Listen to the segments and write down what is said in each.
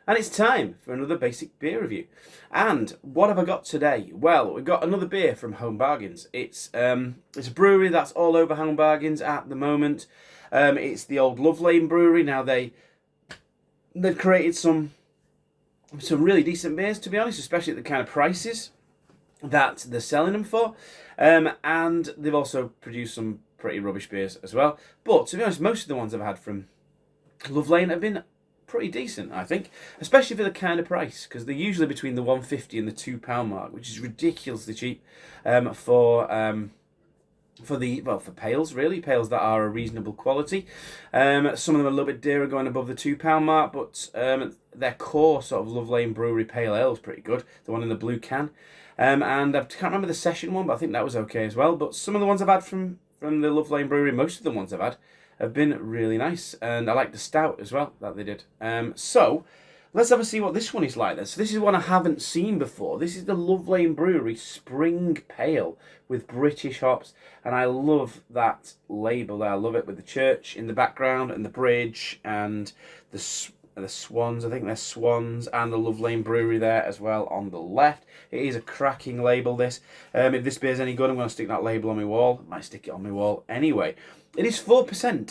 And it's time for another basic beer review. And what have I got today? Well, we've got another beer from Home Bargains. It's a brewery that's all over Home Bargains at the moment. It's the old Love Lane Brewery. Now they've created some really decent beers, to be honest, especially at the kind of prices that they're selling them for. And they've also produced some pretty rubbish beers as well. But to be honest, most of the ones I've had from Love Lane have been pretty decent, I think, especially for the kind of price, because they're usually between the 150 and the £2 mark, which is ridiculously cheap for pails, really, pails that are a reasonable quality. Some of them are a little bit dearer, going above the £2 mark, but their core sort of Love Lane Brewery Pale Ale is pretty good, the one in the blue can. And I can't remember the session one, but I think that was okay as well. But some of the ones I've had from the Love Lane Brewery, most of the ones I've had, have been really nice. And I like the stout as well that they did. So let's have a see what this one is like. So this is one I haven't seen before. This is the Love Lane Brewery Spring Pale with British hops. And I love that label there. I love it with the church in the background and the bridge and the swans. I think they're swans, and the Love Lane Brewery there as well on the left. It is a cracking label, this. If this beer's any good, I'm going to stick that label on my wall. I might stick it on my wall anyway. It is 4%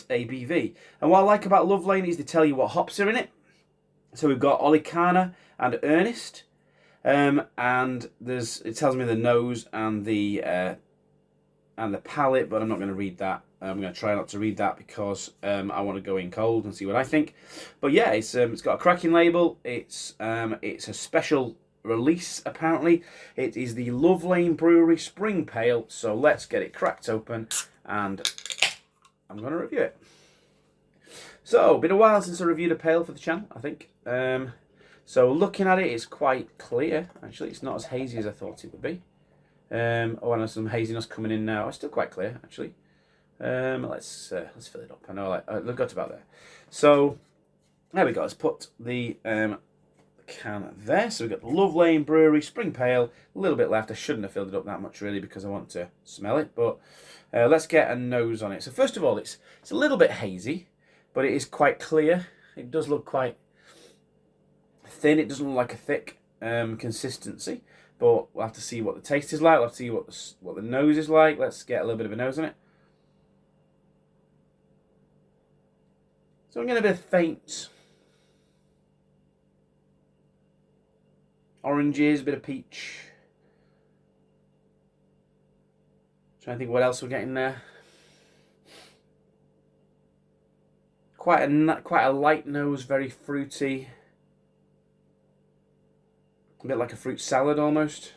ABV. And what I like about Love Lane is they tell you what hops are in it. So we've got Olicana and Ernest. And it tells me the nose and the palate, but I'm not going to read that. I'm going to try not to read that because I want to go in cold and see what I think. But yeah, it's got a cracking label. It's a special release, apparently. It is the Love Lane Brewery Spring Pale. So let's get it cracked open and I'm going to review it. So, been a while since I reviewed a pale for the channel, I think. So looking at it, it's quite clear. Actually, it's not as hazy as I thought it would be. I there's some haziness coming in now. It's still quite clear, actually. Let's fill it up. I know, I've got about there. So there we go. Let's put the can there. So we've got the Love Lane Brewery Spring Pale. A little bit left. I shouldn't have filled it up that much really because I want to smell it. But let's get a nose on it. So first of all, it's a little bit hazy, but it is quite clear. It does look quite thin. It doesn't look like a thick consistency. But we'll have to see what the taste is like. We'll have to see what the nose is like. Let's get a little bit of a nose on it. So I'm getting a bit of faint oranges, a bit of peach. Trying to think what else we're getting there. Quite a light nose, very fruity. A bit like a fruit salad almost.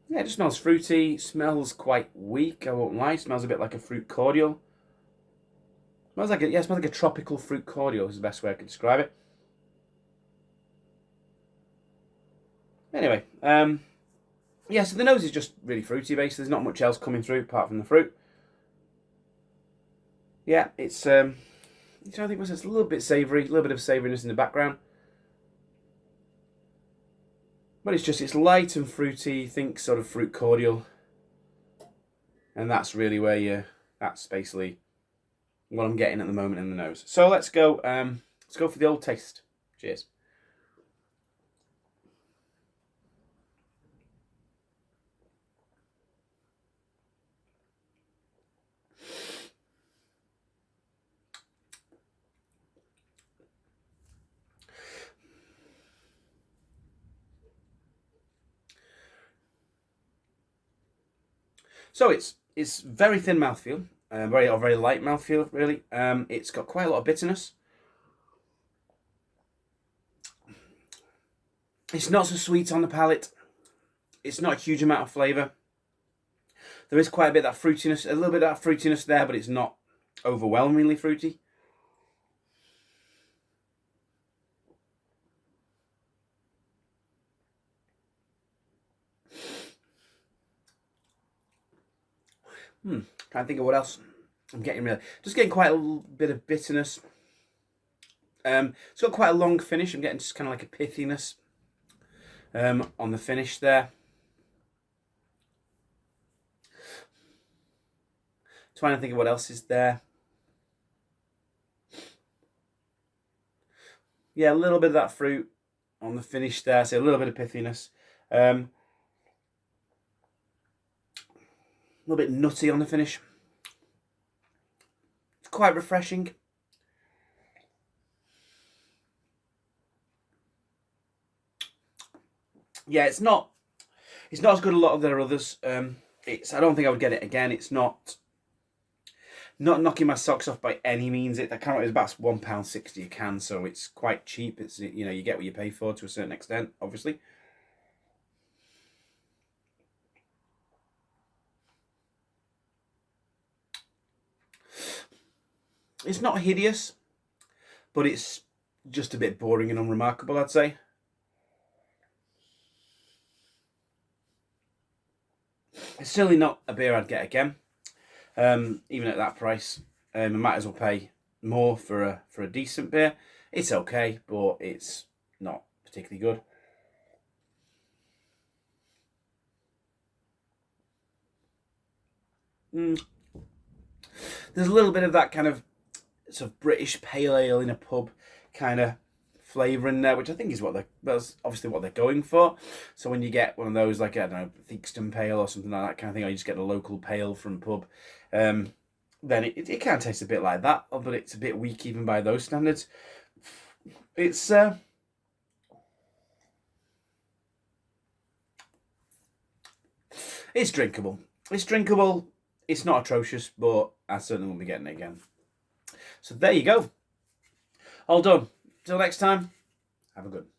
Yeah, it just smells fruity. Smells quite weak, I won't lie. Smells a bit like a fruit cordial. Smells like a tropical fruit cordial is the best way I could describe it. Anyway, yeah, so the nose is just really fruity based. There's not much else coming through apart from the fruit. Yeah, it's I think it's a little bit savoury, a little bit of savouriness in the background. But it's light and fruity, think sort of fruit cordial. And that's really that's basically what I'm getting at the moment in the nose. So let's go for the old taste. Cheers. So it's very thin mouthfeel, very light mouthfeel really. It's got quite a lot of bitterness. It's not so sweet on the palate. It's not a huge amount of flavour. There is quite a bit of that fruitiness, a little bit of that fruitiness there, but it's not overwhelmingly fruity. Trying to think of what else I'm getting really. Just getting quite a little bit of bitterness. It's got quite a long finish. I'm getting just kind of like a pithiness on the finish there. Trying to think of what else is there. Yeah, a little bit of that fruit on the finish there. So a little bit of pithiness. A little bit nutty on the finish. It's quite refreshing. Yeah, it's not as good as a lot of their others. I don't think I would get it again. It's not knocking my socks off by any means. It's about £1.60 a can, so it's quite cheap. It's, you know, you get what you pay for to a certain extent, obviously. It's not hideous, but it's just a bit boring and unremarkable, I'd say. It's certainly not a beer I'd get again, even at that price. I might as well pay more for a decent beer. It's okay, but it's not particularly good. There's a little bit of that kind of sort of British pale ale in a pub kind of flavour in there, which I think is that's obviously what they're going for. So when you get one of those, like, I don't know, Theakston pale or something like that kind of thing, or you just get a local pale from pub, then it kind of tastes a bit like that, but it's a bit weak even by those standards. It's it's drinkable. It's drinkable. It's not atrocious, but I certainly won't be getting it again. So there you go. All done. Till next time, have a good one.